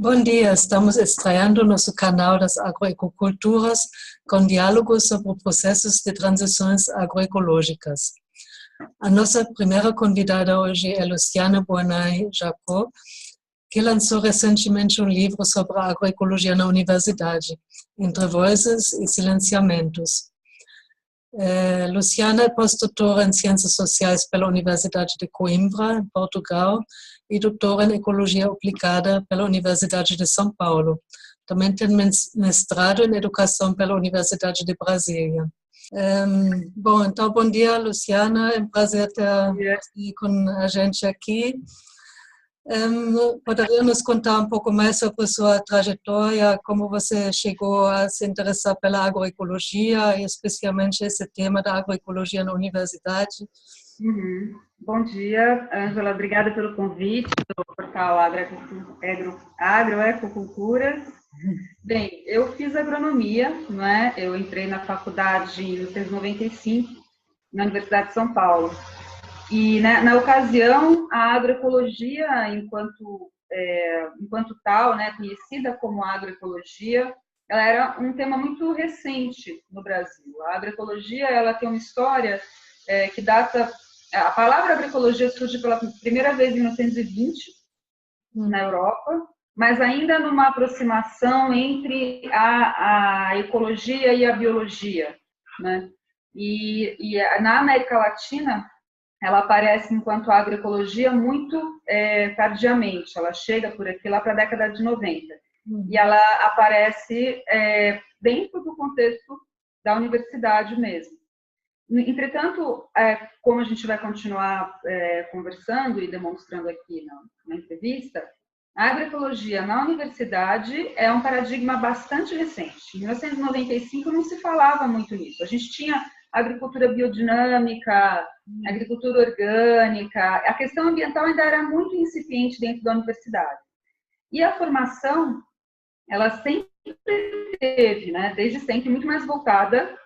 Bom dia, estamos estreando nosso canal das Agroecoculturas com diálogos sobre processos de transições agroecológicas. A nossa primeira convidada hoje é Luciana Boanay Jacó, que lançou recentemente um livro sobre a agroecologia na universidade, Entre Vozes e Silenciamentos. Luciana é pós-doutora em Ciências Sociais pela Universidade de Coimbra, em Portugal, e doutora em Ecologia Aplicada pela Universidade de São Paulo. Também tem mestrado em Educação pela Universidade de Brasília. Bom dia, Luciana. É um prazer ter você com a gente aqui. Poderia nos contar um pouco mais sobre sua trajetória, como você chegou a se interessar pela agroecologia, e especialmente esse tema da agroecologia na universidade? Bom dia, Ângela. Obrigada pelo convite do portal Agroecoculturas. Bem, eu fiz agronomia, não é? Eu entrei na faculdade em 1995, na Universidade de São Paulo. E, né, na ocasião, a agroecologia, enquanto tal, né, conhecida como agroecologia, ela era um tema muito recente no Brasil. A agroecologia, ela tem uma história que data... A palavra agroecologia surge pela primeira vez em 1920, na Europa, mas ainda numa aproximação entre a ecologia e a biologia, né? E na América Latina, ela aparece enquanto agroecologia muito tardiamente. Ela chega por aqui lá para a década de 90. E ela aparece dentro do contexto da universidade mesmo. Entretanto, como a gente vai continuar conversando e demonstrando aqui na entrevista, a agroecologia na universidade é um paradigma bastante recente. Em 1995 não se falava muito nisso. A gente tinha agricultura biodinâmica, agricultura orgânica. A questão ambiental ainda era muito incipiente dentro da universidade. E a formação, ela sempre teve, né, desde sempre, muito mais voltada,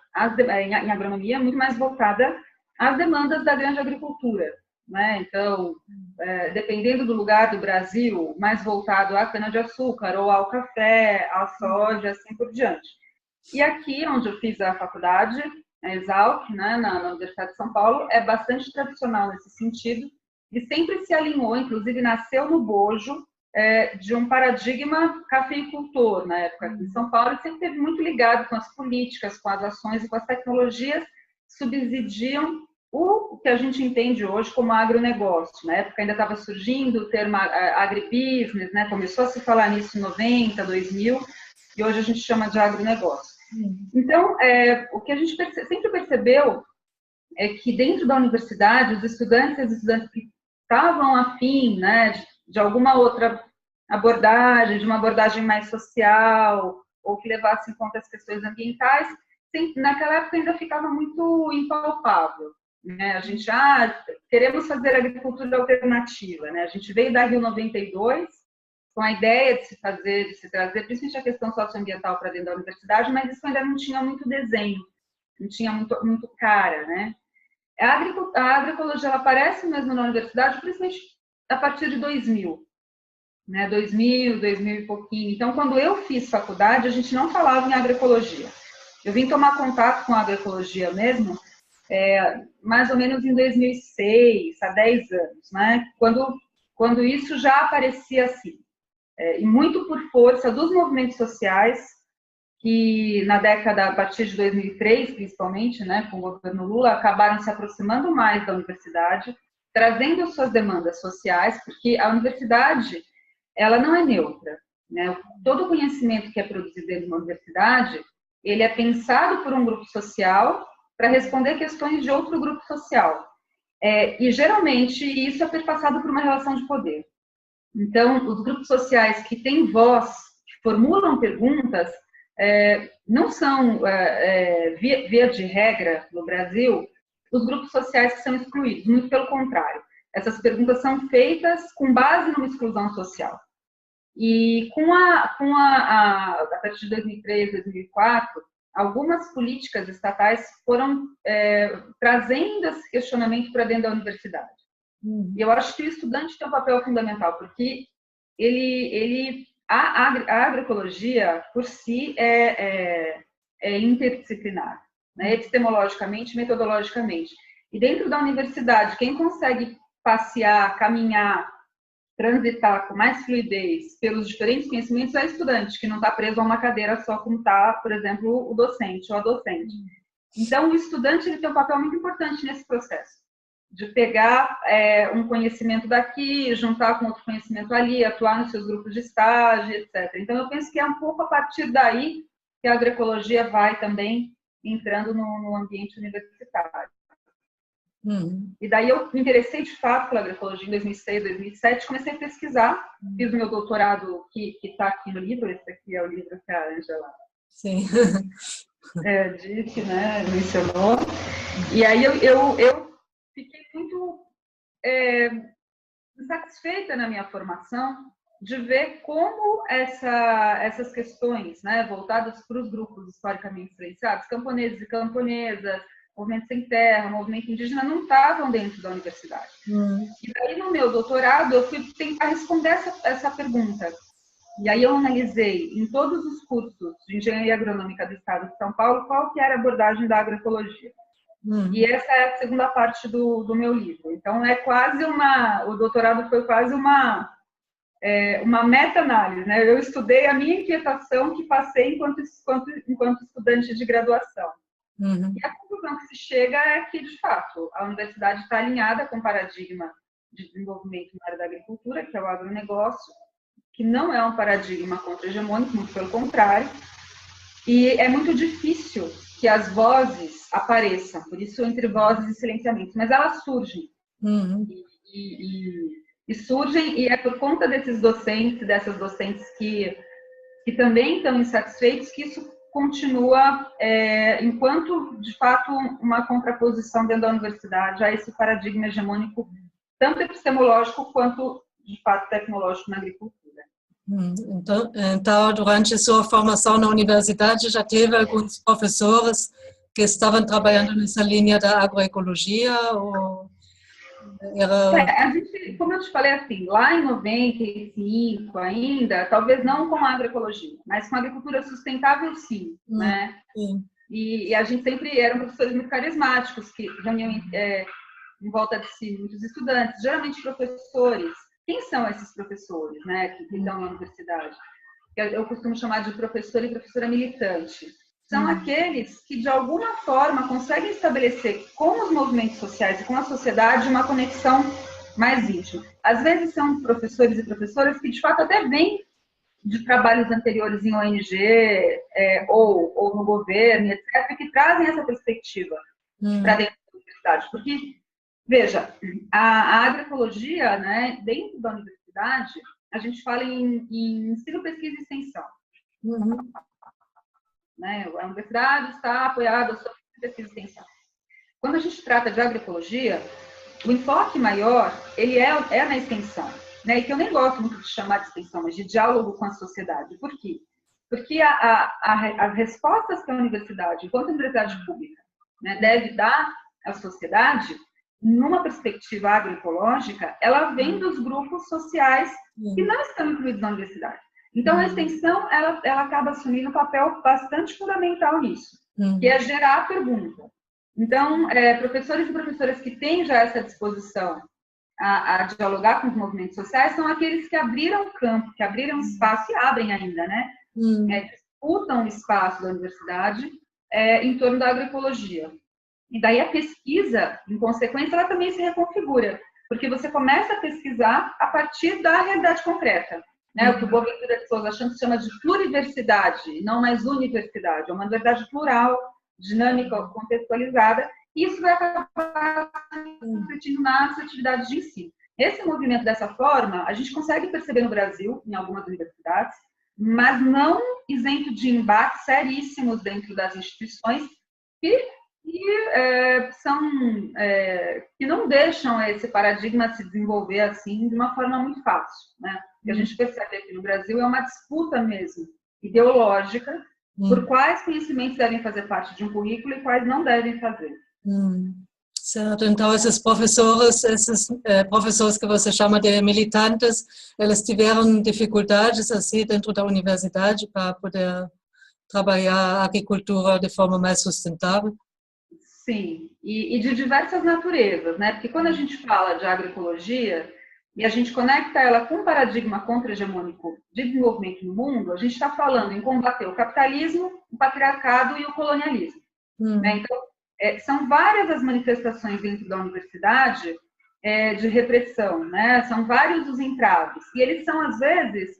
em agronomia, muito mais voltada às demandas da grande agricultura, né? Então, dependendo do lugar do Brasil, mais voltado à cana-de-açúcar, ou ao café, à soja, assim por diante. E aqui, onde eu fiz a faculdade, a Exalc, né, na Universidade de São Paulo, é bastante tradicional nesse sentido, e sempre se alinhou, inclusive nasceu no bojo de um paradigma cafeicultor na época aqui em São Paulo, e sempre esteve muito ligado com as políticas, com as ações e com as tecnologias que subsidiam o que a gente entende hoje como agronegócio. Na época ainda estava surgindo o termo agribusiness, né? Começou a se falar nisso em 90, 2000, e hoje a gente chama de agronegócio. Então, o que a gente sempre percebeu é que dentro da universidade, os estudantes e as estudantes que estavam afim, né, de alguma outra abordagem, de uma abordagem mais social, ou que levasse em conta as questões ambientais, naquela época ainda ficava muito impalpável, né? A gente, queremos fazer agricultura alternativa, né? A gente veio da Rio 92 com a ideia de se trazer, principalmente a questão socioambiental para dentro da universidade, mas isso ainda não tinha muito desenho, não tinha muito cara, né? A agroecologia ela aparece mesmo na universidade, principalmente a partir de 2000, né? 2000 e pouquinho. Então, quando eu fiz faculdade, a gente não falava em agroecologia. Eu vim tomar contato com a agroecologia mesmo, mais ou menos em 2006, há 10 anos, né? Quando isso já aparecia assim. E muito por força dos movimentos sociais, que na década, a partir de 2003, principalmente, né, com o governo Lula, acabaram se aproximando mais da universidade, trazendo suas demandas sociais, porque a universidade, ela não é neutra, né? Todo o conhecimento que é produzido dentro de uma universidade, ele é pensado por um grupo social para responder questões de outro grupo social. E, geralmente, isso é perpassado por uma relação de poder. Então, os grupos sociais que têm voz, que formulam perguntas, não são, via de regra, no Brasil, os grupos sociais que são excluídos, muito pelo contrário. Essas perguntas são feitas com base numa exclusão social. E a partir de 2003, 2004, algumas políticas estatais foram trazendo esse questionamento para dentro da universidade. E eu acho que o estudante tem um papel fundamental, porque ele a agroecologia, por si, é interdisciplinar, né? Epistemologicamente, metodologicamente. E dentro da universidade, quem consegue passear, caminhar, transitar com mais fluidez pelos diferentes conhecimentos é o estudante, que não está preso a uma cadeira só, como está, por exemplo, o docente ou a docente. Então, o estudante ele tem um papel muito importante nesse processo, de pegar um conhecimento daqui, juntar com outro conhecimento ali, atuar nos seus grupos de estágio, etc. Então, eu penso que é um pouco a partir daí que a agroecologia vai também entrando no ambiente universitário. E daí eu me interessei de fato pela agroecologia em 2006, 2007, comecei a pesquisar, fiz o meu doutorado que está aqui no livro, esse aqui é o livro que a Ângela disse, né, mencionou. E aí eu fiquei muito satisfeita na minha formação de ver como essas questões, né, voltadas para os grupos historicamente silenciados, camponeses e camponesas, movimento sem terra, movimento indígena, não estavam dentro da universidade. E daí, no meu doutorado, eu fui tentar responder essa pergunta. E aí eu analisei em todos os cursos de engenharia agronômica do estado de São Paulo qual que era a abordagem da agroecologia. E essa é a segunda parte do meu livro. Então, é quase o doutorado foi quase uma meta-análise, né? Eu estudei a minha inquietação que passei enquanto estudante de graduação. E a conclusão que se chega é que, de fato, a universidade está alinhada com o paradigma de desenvolvimento na área da agricultura, que é o agronegócio, que não é um paradigma contra-hegemônico, muito pelo contrário, e é muito difícil que as vozes apareçam, por isso entre vozes e silenciamentos, mas elas surgem. E surgem, e é por conta desses docentes, dessas docentes que também estão insatisfeitos, que isso continua, enquanto, de fato, uma contraposição dentro da universidade a esse paradigma hegemônico, tanto epistemológico quanto, de fato, tecnológico na agricultura. Então, durante sua formação na universidade, já teve alguns professores que estavam trabalhando nessa linha da agroecologia? Ou a gente, como eu te falei assim, lá em 95 ainda, talvez não com a agroecologia, mas com a agricultura sustentável, sim, né? E a gente sempre eram professores muito carismáticos, que reuniam em volta de si muitos estudantes, geralmente professores. Quem são esses professores, né, que estão na universidade? Eu costumo chamar de professor e professora militante. São aqueles que, de alguma forma, conseguem estabelecer com os movimentos sociais e com a sociedade uma conexão mais íntima. Às vezes são professores e professoras que, de fato, até vêm de trabalhos anteriores em ONG ou no governo, etc., que trazem essa perspectiva para dentro da universidade. Porque, veja, a agroecologia, né, dentro da universidade, a gente fala em ensino, pesquisa e extensão. Né? A universidade está apoiada sobre pesquisa e extensão. Quando a gente trata de agroecologia, o enfoque maior ele é na extensão, né? E que eu nem gosto muito de chamar de extensão, mas de diálogo com a sociedade. Por quê? Porque as respostas que a universidade, enquanto universidade pública, né, deve dar à sociedade, numa perspectiva agroecológica, ela vem dos grupos sociais que não estão incluídos na universidade. Então, a extensão, ela acaba assumindo um papel bastante fundamental nisso, que é gerar a pergunta. Então, professores e professoras que têm já essa disposição a dialogar com os movimentos sociais são aqueles que abriram campo, que abriram espaço e abrem ainda, né? Disputam o espaço da universidade em torno da agroecologia. E daí a pesquisa, em consequência, ela também se reconfigura, porque você começa a pesquisar a partir da realidade concreta. Né? O que o Boaventura de Souza Santos chama de pluriversidade, não mais universidade. É uma universidade plural, dinâmica, contextualizada, e isso vai acabar refletindo nas atividades de ensino. Esse movimento, dessa forma, a gente consegue perceber no Brasil, em algumas universidades, mas não isento de embates seríssimos dentro das instituições que não deixam esse paradigma se desenvolver assim de uma forma muito fácil, né? O que a gente percebe aqui no Brasil é uma disputa mesmo ideológica por quais conhecimentos devem fazer parte de um currículo e quais não devem fazer. Certo, então esses professores que você chama de militantes, eles tiveram dificuldades assim dentro da universidade para poder trabalhar a agricultura de forma mais sustentável? Sim, e de diversas naturezas, né? Porque quando a gente fala de agroecologia e a gente conecta ela com o paradigma contra-hegemônico de desenvolvimento no mundo, a gente está falando em combater o capitalismo, o patriarcado e o colonialismo. Né? Então, são várias as manifestações dentro da universidade de repressão, né? São vários os entraves, e eles são, às vezes,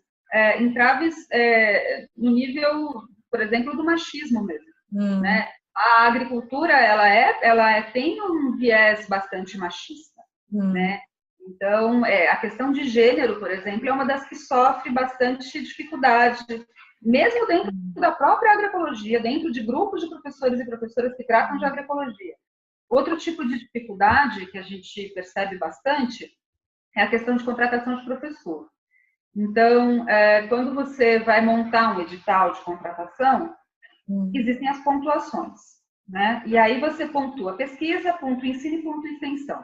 entraves no nível, por exemplo, do machismo mesmo, né? A agricultura, ela tem um viés bastante machista, né? Então, a questão de gênero, por exemplo, é uma das que sofre bastante dificuldade, mesmo dentro da própria agroecologia, dentro de grupos de professores e professoras que tratam de agroecologia. Outro tipo de dificuldade que a gente percebe bastante é a questão de contratação de professor. Então, quando você vai montar um edital de contratação, existem as pontuações, né? E aí você pontua pesquisa, pontua ensino e pontua extensão.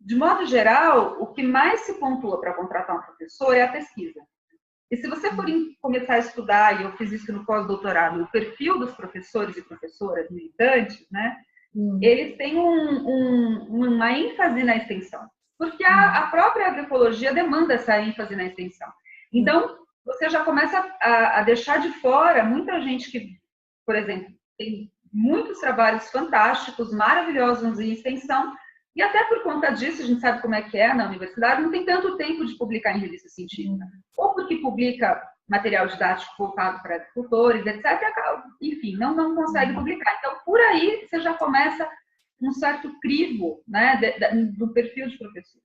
De modo geral, o que mais se pontua para contratar um professor é a pesquisa. E se você for começar a estudar, e eu fiz isso no pós-doutorado, o perfil dos professores e professoras militantes, né? Eles têm uma ênfase na extensão, porque a própria agroecologia demanda essa ênfase na extensão. Então, você já começa a deixar de fora muita gente que, por exemplo, tem muitos trabalhos fantásticos, maravilhosos em extensão, e até por conta disso, a gente sabe como é que é na universidade, não tem tanto tempo de publicar em revista científica. Ou porque publica material didático voltado para agricultores, etc. Enfim, não consegue publicar. Então, por aí, você já começa um certo crivo, né, do perfil de professor.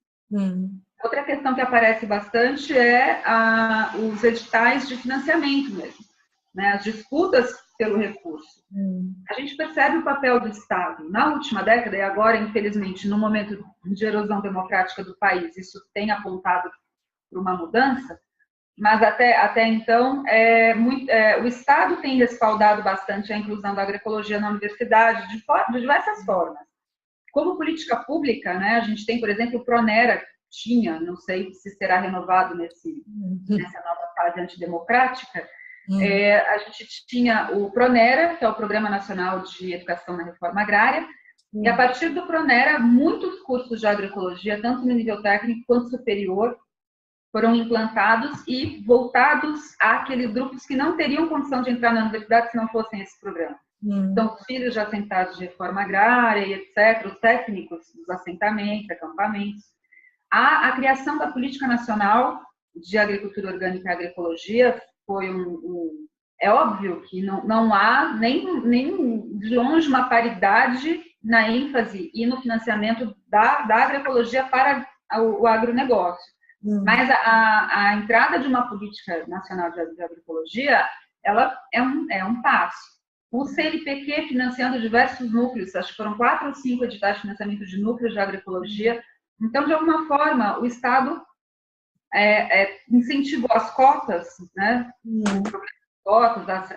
Outra questão que aparece bastante é os editais de financiamento mesmo, né, as disputas pelo recurso. A gente percebe o papel do Estado. Na última década, e agora, infelizmente, no momento de erosão democrática do país, isso tem apontado para uma mudança, mas até então, o Estado tem respaldado bastante a inclusão da agroecologia na universidade, de diversas formas. Como política pública, né, a gente tem, por exemplo, o Pronera, não sei se será renovado nessa nova fase antidemocrática. A gente tinha o Pronera, que é o Programa Nacional de Educação na Reforma Agrária, e a partir do Pronera, muitos cursos de agroecologia, tanto no nível técnico quanto superior, foram implantados e voltados àqueles grupos que não teriam condição de entrar na universidade se não fossem esse programa. Então, os filhos de assentados de reforma agrária e etc., os técnicos dos assentamentos, acampamentos. A criação da Política Nacional de Agricultura Orgânica e Agroecologia foi é óbvio que não há nem de longe uma paridade na ênfase e no financiamento da agroecologia para o agronegócio. Mas a entrada de uma política nacional de agroecologia, ela é um passo. O CNPq financiando diversos núcleos, acho que foram 4 ou 5 editais de financiamento de núcleos de agroecologia. Então, de alguma forma, o Estado incentivou as cotas, né? Cotas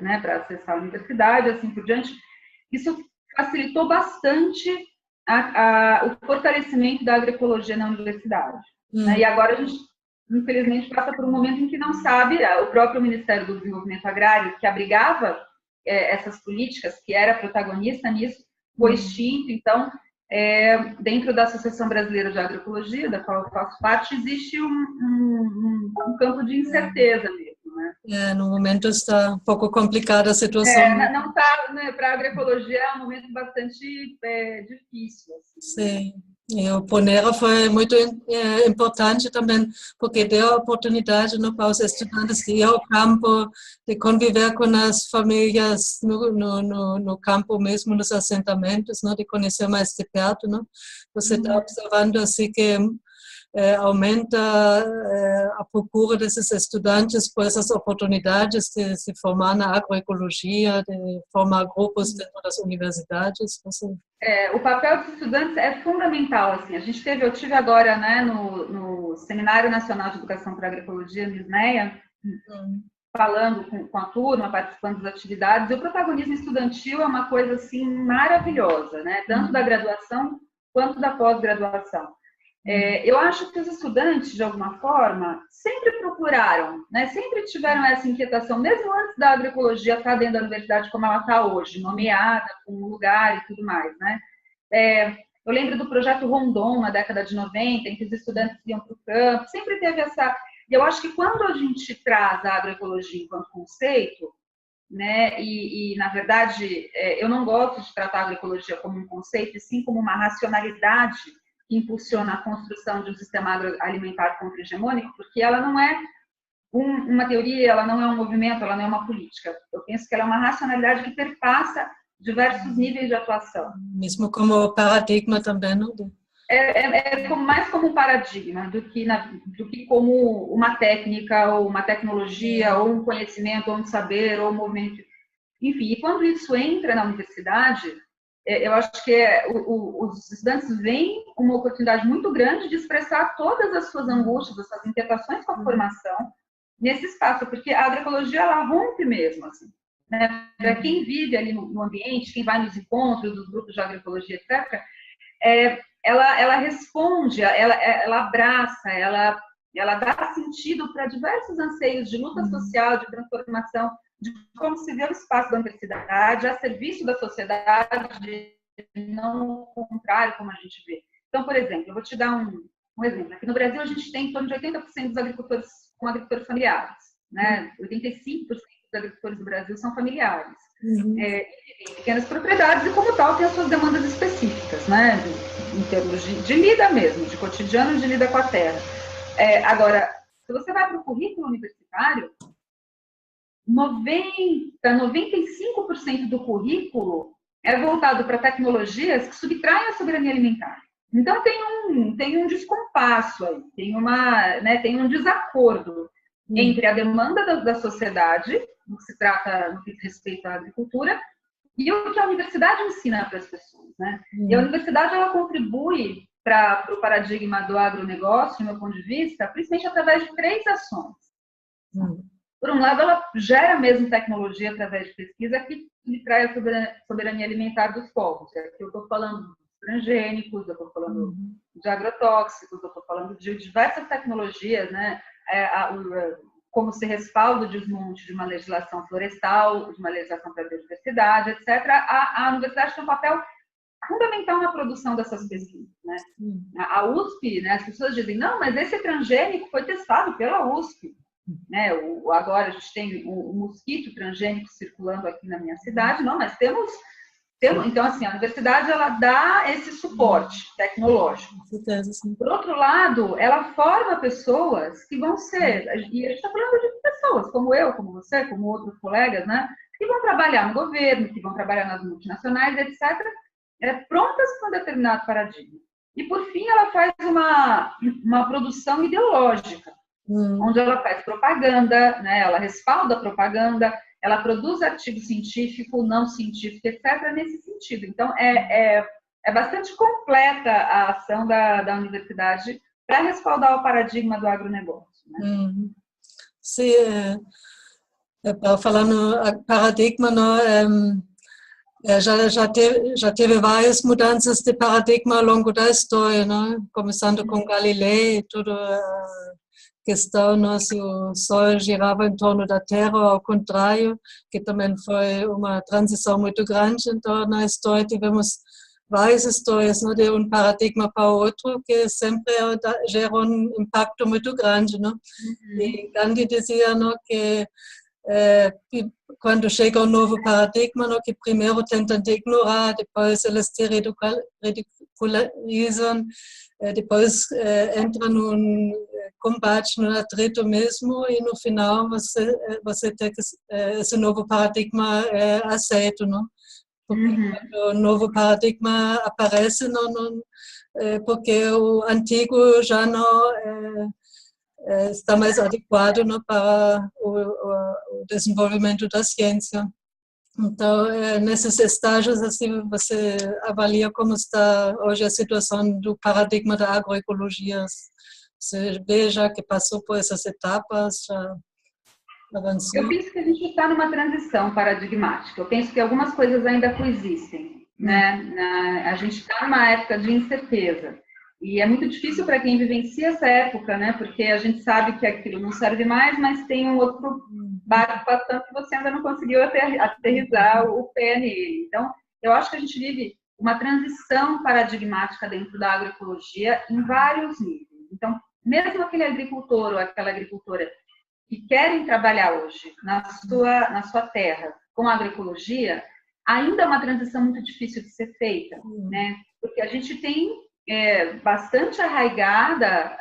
né, para acessar a universidade, assim por diante. Isso facilitou bastante o fortalecimento da agroecologia na universidade. Né? E agora a gente, infelizmente, passa por um momento em que não sabe, o próprio Ministério do Desenvolvimento Agrário, que abrigava essas políticas, que era protagonista nisso, foi extinto. Então, dentro da Associação Brasileira de Agroecologia, da qual eu faço parte, existe um campo de incerteza mesmo, né? No momento está um pouco complicada a situação. Não está, né, para a agroecologia é um momento bastante difícil. Assim, sim. E o Pronera foi muito importante também, porque deu a oportunidade para os estudantes de ir ao campo, de conviver com as famílias no campo mesmo, nos assentamentos, de conhecer mais de perto. Você está observando assim que aumenta a procura desses estudantes por essas oportunidades de se formar na agroecologia, de formar grupos dentro das universidades. O papel dos estudantes é fundamental. Assim. Eu tive agora, né, no Seminário Nacional de Educação para Agroecologia, MISNEA, falando com a turma, participando das atividades, e o protagonismo estudantil é uma coisa assim maravilhosa, né? Tanto da graduação quanto da pós-graduação. Eu acho que os estudantes, de alguma forma, sempre procuraram, né? Sempre tiveram essa inquietação, mesmo antes da agroecologia estar dentro da universidade como ela está hoje, nomeada, com um lugar e tudo mais, né? Eu lembro do projeto Rondon, na década de 90, em que os estudantes iam para o campo, sempre teve essa... E eu acho que quando a gente traz a agroecologia enquanto conceito, né, na verdade, eu não gosto de tratar a agroecologia como um conceito, e sim como uma racionalidade que impulsiona a construção de um sistema agroalimentar contra-hegemônico, porque ela não é uma teoria, ela não é um movimento, ela não é uma política. Eu penso que ela é uma racionalidade que perpassa diversos níveis de atuação. Mesmo como paradigma também, não? Mais como um paradigma do que como uma técnica, ou uma tecnologia, ou um conhecimento, ou um saber, ou um movimento. Enfim, e quando isso entra na universidade, eu acho que os estudantes veem uma oportunidade muito grande de expressar todas as suas angústias, as suas inquietações com a formação nesse espaço, porque a agroecologia, ela rompe mesmo, assim, né? Para quem vive ali no ambiente, quem vai nos encontros dos grupos de agroecologia, etc., ela responde, ela abraça, ela dá sentido para diversos anseios de luta social, de transformação, de como se vê o espaço da universidade a serviço da sociedade, não o contrário, como a gente vê. Então, por exemplo, eu vou te dar um exemplo. Aqui no Brasil, a gente tem em torno de 80% dos agricultores como agricultores familiares, né? 85% dos agricultores do Brasil são familiares. Pequenas propriedades e, como tal, tem as suas demandas específicas, né? Em termos de lida mesmo, de cotidiano, de lida com a terra. Agora, se você vai para o currículo universitário, 95% do currículo é voltado para tecnologias que subtraem a soberania alimentar. Então, tem um descompasso aí, tem um desacordo entre a demanda da sociedade, no que se trata, no que diz respeito à agricultura, e o que a universidade ensina para as pessoas, né? E a universidade, ela contribui para o paradigma do agronegócio, do meu ponto de vista, principalmente através de 3 ações. Por um lado, ela gera mesmo tecnologia através de pesquisa que lhe traz a soberania alimentar dos povos. Aqui eu estou falando de transgênicos, eu estou falando de agrotóxicos, eu estou falando de diversas tecnologias, né? Como se respalda o desmonte de uma legislação florestal, de uma legislação para a biodiversidade, etc. A universidade tem um papel fundamental na produção dessas pesquisas, né? A USP, né, as pessoas dizem, não, mas esse transgênico foi testado pela USP, né? Agora a gente tem o mosquito transgênico circulando aqui na minha cidade, não, mas temos então, assim, a universidade, ela dá esse suporte tecnológico. Por outro lado, ela forma pessoas que vão ser, e a gente está falando de pessoas como eu, como você, como outros colegas, né, que vão trabalhar no governo, que vão trabalhar nas multinacionais, etc., prontas para um determinado paradigma. E, por fim, ela faz uma produção ideológica, onde ela faz propaganda, né, ela respalda a propaganda, ela produz artigo científico, não científico, etc., nesse sentido. Então, é bastante completa a ação da universidade para respaldar o paradigma do agronegócio, né? Sim, para falar no paradigma, já teve várias mudanças de paradigma ao longo da história, né? Começando com Galileu, toda a questão, né? Se o Sol girava em torno da Terra, ou ao contrário, que também foi uma transição muito grande. Então, na história tivemos várias histórias, né? De um paradigma para o outro, que sempre gera um impacto muito grande, né? E Gandhi dizia, né, que quando chega um novo paradigma, no, que primeiro tentam de ignorar, depois eles te ridicularizam, depois entram num combate, num atrito mesmo, e no final você tem que esse novo paradigma aceito, não? Porque quando o novo paradigma aparece, porque o antigo já não está mais adequado, né, para o desenvolvimento da ciência. Então, nesses estágios, assim, você avalia como está hoje a situação do paradigma da agroecologia. Você vê já que passou por essas etapas? Já... avançou? Eu penso que a gente está numa transição paradigmática. Eu penso que algumas coisas ainda coexistem, né? A gente está numa época de incerteza. E é muito difícil para quem vivencia essa época, né? Porque a gente sabe que aquilo não serve mais, mas tem um outro barco passando que você ainda não conseguiu aterrissar o pé nele. Então, eu acho que a gente vive uma transição paradigmática dentro da agroecologia em vários níveis. Então, mesmo aquele agricultor ou aquela agricultora que querem trabalhar hoje na sua terra com a agroecologia, ainda é uma transição muito difícil de ser feita, né? Porque a gente tem bastante arraigadas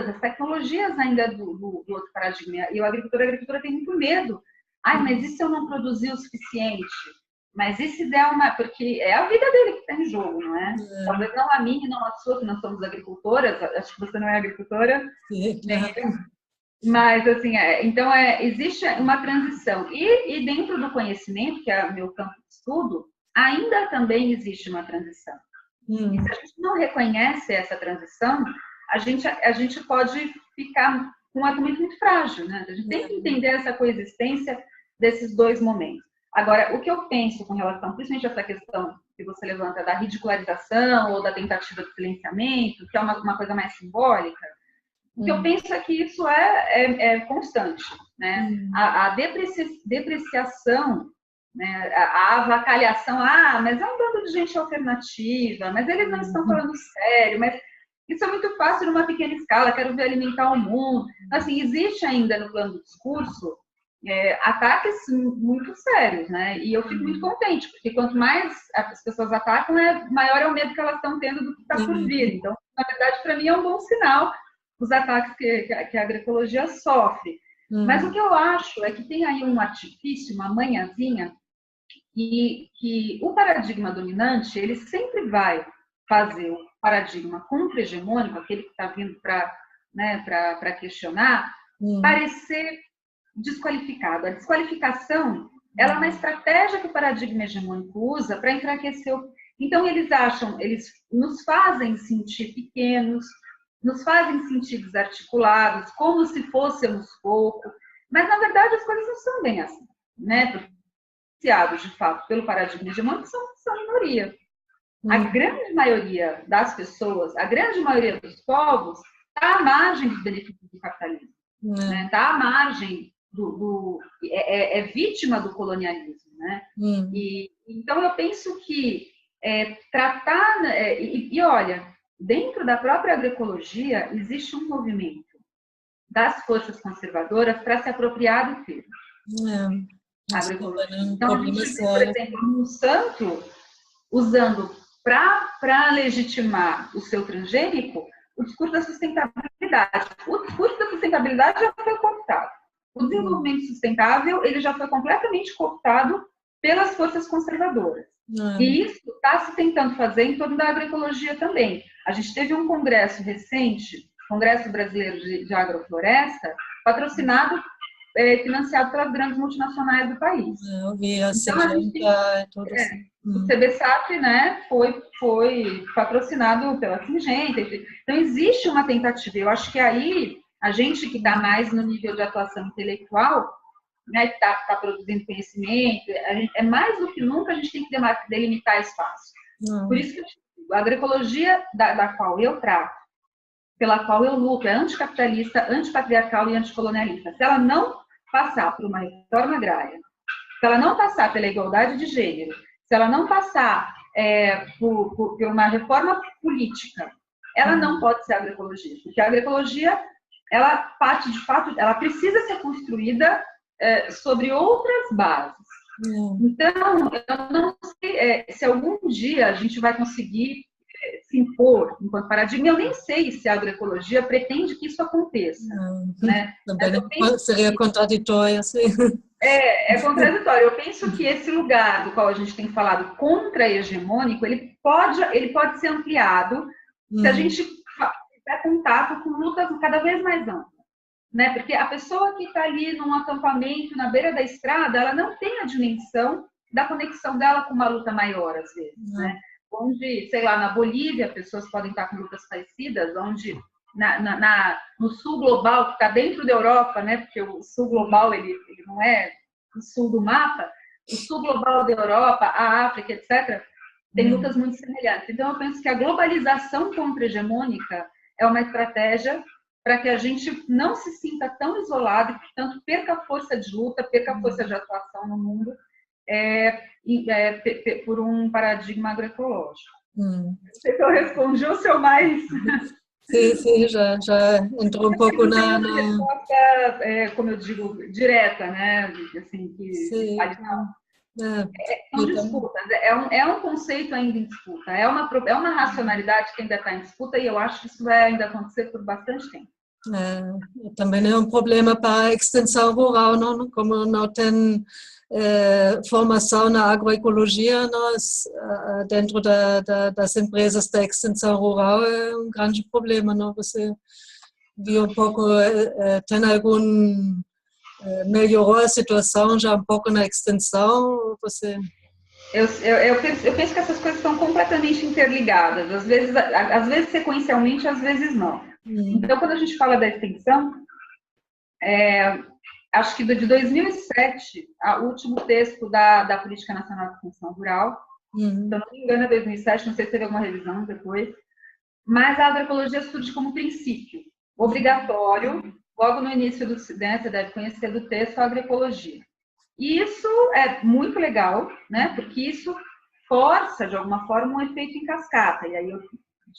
as tecnologias ainda do outro paradigma. E o agricultor e a agricultora tem muito medo. Ai, mas e se eu não produzir o suficiente? Mas e se der uma... Porque é a vida dele que está em jogo, não é? Talvez não a minha e não a sua, que nós somos agricultoras. Acho que você não é agricultora. Sim, claro. Mas, assim, então, existe uma transição. E dentro do conhecimento, que é o meu campo de estudo, ainda também existe uma transição. E se a gente não reconhece essa transição, a gente pode ficar com um argumento muito frágil, né? A gente tem que entender essa coexistência desses dois momentos. Agora, o que eu penso com relação, principalmente essa questão que você levanta da ridicularização ou da tentativa de silenciamento, que é uma coisa mais simbólica, o que eu penso é que isso é constante, né? A depreciação, né? A avacalhação, mas é um bando de gente alternativa, mas eles não estão falando sério, mas isso é muito fácil numa pequena escala, quero ver alimentar o mundo. Assim, existe ainda no plano do discurso ataques muito sérios, né? E eu fico muito contente, porque quanto mais as pessoas atacam, maior é o medo que elas estão tendo do que está por vir. Então, na verdade, para mim é um bom sinal os ataques que a agroecologia sofre. Mas o que eu acho é que tem aí um artifício, uma manhãzinha, que o paradigma dominante, ele sempre vai fazer o paradigma contra-hegemônico, aquele que está vindo para questionar, parecer desqualificado. A desqualificação, ela é uma estratégia que o paradigma hegemônico usa para enfraquecer. Então, eles nos fazem sentir pequenos, nos fazem sentir desarticulados, como se fôssemos pouco, mas, na verdade, as coisas não são bem assim, né? Porque, de fato, pelo paradigma hegemônico, são minoria. A grande maioria das pessoas, a grande maioria dos povos, está à margem dos benefícios do capitalismo, né? Está à margem é vítima do colonialismo, né? Então, eu penso que tratar... olha, dentro da própria agroecologia, existe um movimento das forças conservadoras para se apropriar do termo. Agroecologia. Então, a gente vê, por exemplo, Monsanto usando para legitimar o seu transgênico o discurso da sustentabilidade. O discurso da sustentabilidade já foi cooptado. O desenvolvimento sustentável ele já foi completamente cooptado pelas forças conservadoras. E isso está se tentando fazer em torno da agroecologia também. A gente teve um congresso recente, Congresso Brasileiro de Agrofloresta, patrocinado, financiado pelas grandes multinacionais do país. Eu vi a Singenta, tudo assim. O CBSAP, né, foi patrocinado pela Singenta. Então, existe uma tentativa. Eu acho que aí, a gente que está mais no nível de atuação intelectual, né, que está produzindo conhecimento, mais do que nunca a gente tem que delimitar espaço. Por isso que a agroecologia da qual eu trato, pela qual eu luto, é anticapitalista, antipatriarcal e anticolonialista. Se ela não passar por uma reforma agrária, se ela não passar pela igualdade de gênero, se ela não passar por uma reforma política, ela não pode ser agroecologia, porque a agroecologia, ela parte, de fato, ela precisa ser construída sobre outras bases. Então, eu não sei se algum dia a gente vai conseguir se impor enquanto paradigma. Eu nem sei se a agroecologia pretende que isso aconteça. Né? Seria contraditório, assim. É contraditório. Eu penso que esse lugar do qual a gente tem falado contra-hegemônico, ele pode ser ampliado se a gente tiver contato com lutas cada vez mais amplas. Né? Porque a pessoa que está ali num acampamento na beira da estrada, ela não tem a dimensão da conexão dela com uma luta maior, às vezes. Né? Onde, sei lá, na Bolívia, pessoas podem estar com lutas parecidas, onde no sul global, que está dentro da Europa, né? Porque o sul global ele não é o sul do mapa, o sul global da Europa, a África, etc., tem lutas muito semelhantes. Então, eu penso que a globalização contra-hegemônica é uma estratégia para que a gente não se sinta tão isolado e, portanto, perca a força de luta, perca a força de atuação no mundo por um paradigma agroecológico. Sei que eu respondi o seu mais... Sim, já entrou um pouco na... resposta, como eu digo, direta, né? Assim, Sim. São disputas, é um conceito ainda em disputa, é uma racionalidade que ainda está em disputa e eu acho que isso vai ainda acontecer por bastante tempo. Também é um problema para a extensão rural, não? Como não tem formação na agroecologia, nós, dentro das empresas da extensão rural, é um grande problema, não? Você viu um pouco, tem algum... melhorou a situação já um pouco na extensão? Você... Eu penso que essas coisas estão completamente interligadas, às vezes sequencialmente, às vezes não. Então, quando a gente fala da extensão, acho que de 2007, o último texto da Política Nacional de Extensão Rural, se eu não me engano é 2007, não sei se teve alguma revisão depois, mas a agroecologia surge como princípio obrigatório, logo no início do né, você deve conhecer do texto a agroecologia. E isso é muito legal, né, porque isso força, de alguma forma, um efeito em cascata. E aí eu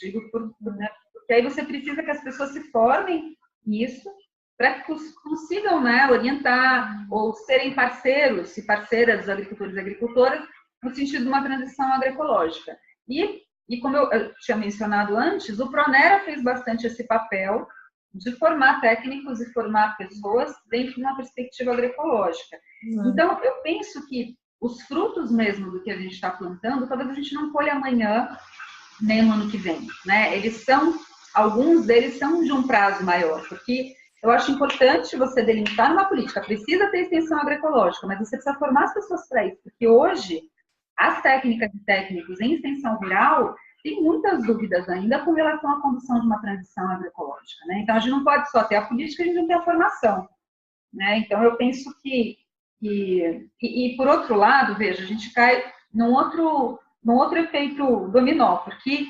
digo, né, porque aí você precisa que as pessoas se formem nisso para que consigam, né, orientar ou serem parceiros e parceiras dos agricultores e agricultoras no sentido de uma transição agroecológica. E como eu tinha mencionado antes, o Pronera fez bastante esse papel de formar técnicos e formar pessoas dentro de uma perspectiva agroecológica. Então, eu penso que os frutos mesmo do que a gente está plantando, talvez a gente não colhe amanhã, nem no ano que vem, né? Alguns deles são de um prazo maior, porque eu acho importante você delimitar uma política. Precisa ter extensão agroecológica, mas você precisa formar as pessoas para isso, porque hoje as técnicas e técnicos em extensão rural têm muitas dúvidas ainda com relação à condução de uma transição agroecológica, né? Então, a gente não pode só ter a política, a gente não tem a formação, né? Então, eu penso que... E por outro lado, veja, a gente cai num outro efeito dominó, porque,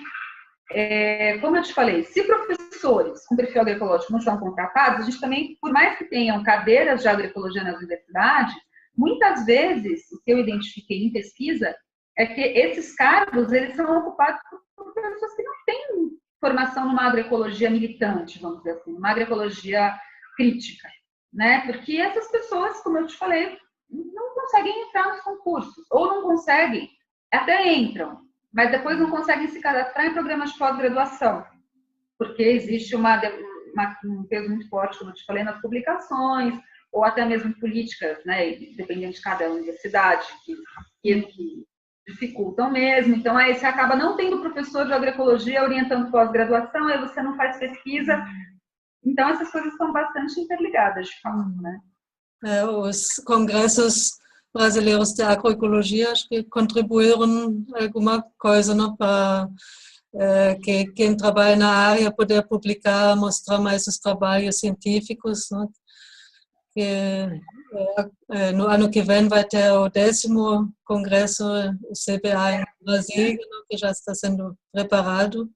como eu te falei, se professores com perfil agroecológico não são contratados, a gente também, por mais que tenham cadeiras de agroecologia nas universidades, muitas vezes, o que eu identifiquei em pesquisa é que esses cargos, eles são ocupados por pessoas que não têm formação numa agroecologia militante, vamos dizer assim, uma agroecologia crítica, né? Porque essas pessoas, como eu te falei, não conseguem entrar nos concursos, ou não conseguem, até entram, mas depois não conseguem se cadastrar em programas de pós-graduação, porque existe um peso muito forte, como eu te falei, nas publicações, ou até mesmo políticas, né, dependendo de cada universidade, que dificultam mesmo. Então, aí você acaba não tendo professor de agroecologia orientando pós-graduação, aí você não faz pesquisa. Então, essas coisas estão bastante interligadas, de fato, né? Os congressos brasileiros de agroecologia acho que contribuíram alguma coisa, não, para que quem trabalha na área poder publicar, mostrar mais os trabalhos científicos, não? Que no ano que vem vai ter o 10º congresso do CBA em Brasília, que já está sendo preparado.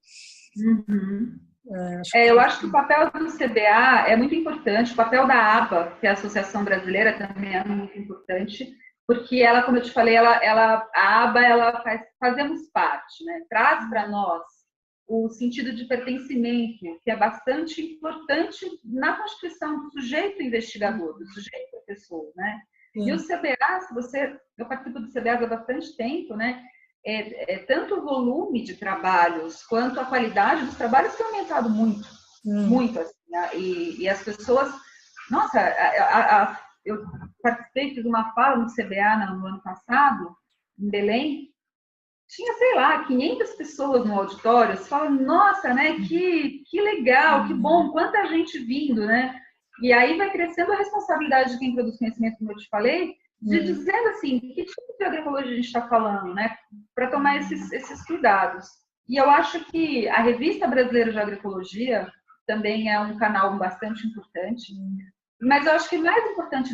Eu acho que o papel do CBA é muito importante, o papel da ABA, que é a Associação Brasileira, também é muito importante, porque ela, como eu te falei, a ABA, fazemos parte, né? Traz para nós o sentido de pertencimento, que é bastante importante na constituição do sujeito investigador, do sujeito professor, né? E o CBA, eu participo do CBA há bastante tempo, né? Tanto o volume de trabalhos quanto a qualidade dos trabalhos tem aumentado muito, muito, assim, né? E as pessoas... Nossa, eu participei de uma fala no CBA no ano passado, em Belém, tinha, sei lá, 500 pessoas no auditório. Você fala, nossa, né, que legal, que bom, quanta gente vindo, né? E aí vai crescendo a responsabilidade de quem produz conhecimento, como eu te falei, de dizendo assim, que tipo de agroecologia a gente está falando, né? Para tomar esses cuidados. E eu acho que a Revista Brasileira de Agroecologia, também é um canal bastante importante. Mas eu acho que mais importante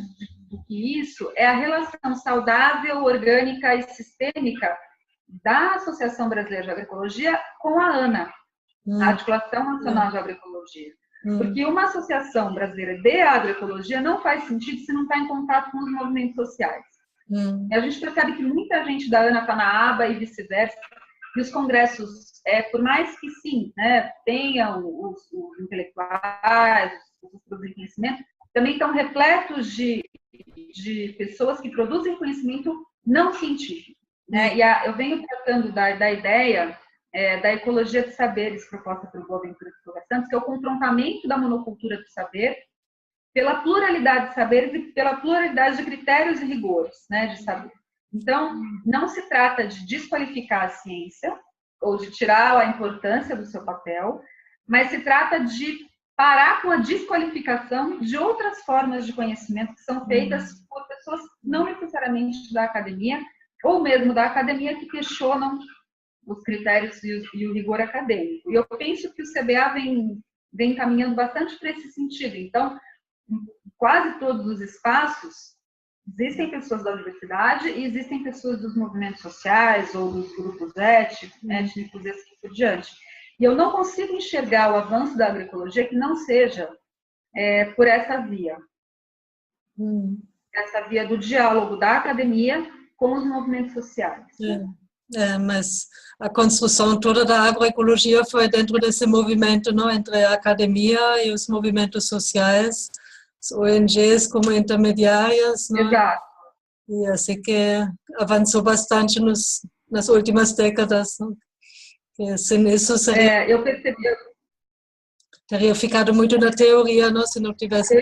do que isso é a relação saudável, orgânica e sistêmica da Associação Brasileira de Agroecologia com a ANA, a Articulação Nacional de Agroecologia. Porque uma associação brasileira de agroecologia não faz sentido se não está em contato com os movimentos sociais. E a gente percebe que muita gente da ANA está na aba e vice-versa. E os congressos, por mais que sim, né, tenham os intelectuais, os produtos de conhecimento, também estão repletos de pessoas que produzem conhecimento não científico. Né? E eu venho tratando da ideia da ecologia de saberes proposta pelo Boaventura de Silva Santos, que é o confrontamento da monocultura do saber pela pluralidade de saberes e pela pluralidade de critérios e rigores, né, de saber. Então, não se trata de desqualificar a ciência ou de tirar a importância do seu papel, mas se trata de parar com a desqualificação de outras formas de conhecimento que são feitas por pessoas não necessariamente da academia, ou mesmo da academia que questionam os critérios e o rigor acadêmico. E eu penso que o CBA vem caminhando bastante para esse sentido. Então, em quase todos os espaços, existem pessoas da universidade e existem pessoas dos movimentos sociais ou dos grupos étnicos e assim por diante. E eu não consigo enxergar o avanço da agroecologia que não seja por essa via. Essa via do diálogo da academia com os movimentos sociais. Mas a construção toda da agroecologia foi dentro desse movimento, não? Entre a academia e os movimentos sociais, as ONGs como intermediárias. Não? Exato. E assim que avançou bastante nas últimas décadas. Não? E sem isso eu percebi. Teria ficado muito na teoria, não? Se não tivesse...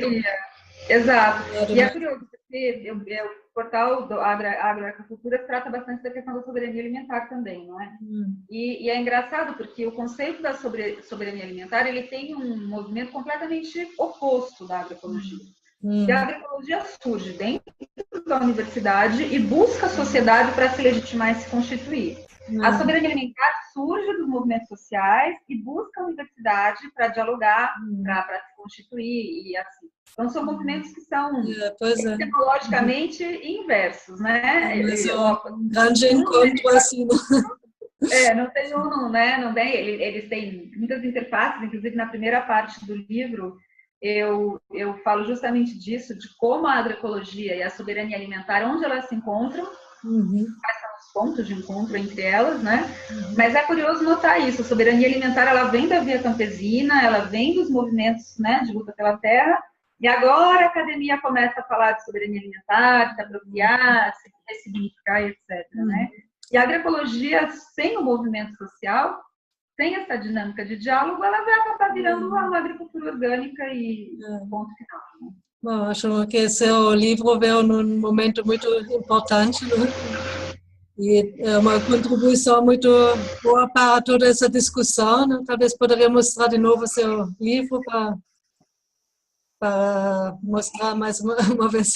Exato. E é curioso, porque o portal do Agroagricultura trata bastante da questão da soberania alimentar também, não é? E é engraçado porque o conceito da soberania alimentar, ele tem um movimento completamente oposto da agroecologia. E a agroecologia surge dentro da universidade e busca a sociedade para se legitimar e se constituir. A soberania alimentar surge dos movimentos sociais e busca a universidade para dialogar, para se constituir e assim. Então, são movimentos que são etimologicamente inversos, né? Mas um grande encontro assim. Não tem não tem. Eles têm muitas interfaces, inclusive na primeira parte do livro, eu falo justamente disso, de como a agroecologia e a soberania alimentar, onde elas se encontram, quais são os pontos de encontro entre elas, né? Mas é curioso notar isso, a soberania alimentar, ela vem da via campesina, ela vem dos movimentos, né, de luta pela terra, e agora a academia começa a falar de soberania alimentar, se apropriar, se ressignificar, etc. Né? E a agroecologia, sem o movimento social, sem essa dinâmica de diálogo, ela vai acabar virando uma agricultura orgânica e ponto final. Né? Bom, acho que seu livro veio num momento muito importante, né? E é uma contribuição muito boa para toda essa discussão. Né? Talvez poderia mostrar de novo seu livro para mostrar mais uma vez.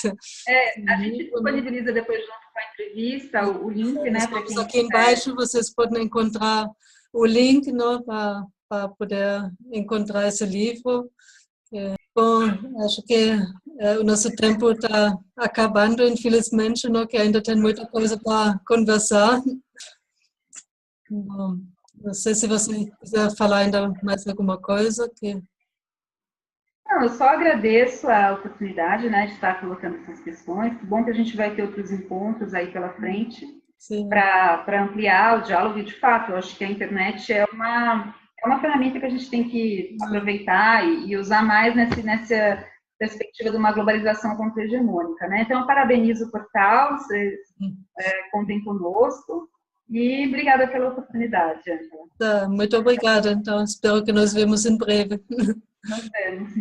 A gente disponibiliza depois junto com a entrevista o link, né? Estamos aqui embaixo, vocês podem encontrar o link, né, para poder encontrar esse livro. Bom, acho que o nosso tempo está acabando, infelizmente, né, que ainda tem muita coisa para conversar. Bom, não sei se você quiser falar ainda mais alguma coisa. Não, eu só agradeço a oportunidade, né, de estar colocando essas questões. Que bom que a gente vai ter outros encontros aí pela frente para ampliar o diálogo. E, de fato, eu acho que a internet é uma ferramenta que a gente tem que aproveitar e usar mais nessa perspectiva de uma globalização contra-hegemônica, né? Então, eu parabenizo o portal, vocês contem conosco. E obrigada pela oportunidade, Ângela. Tá, muito obrigada. Então, espero que nos vemos em breve. Nos vemos.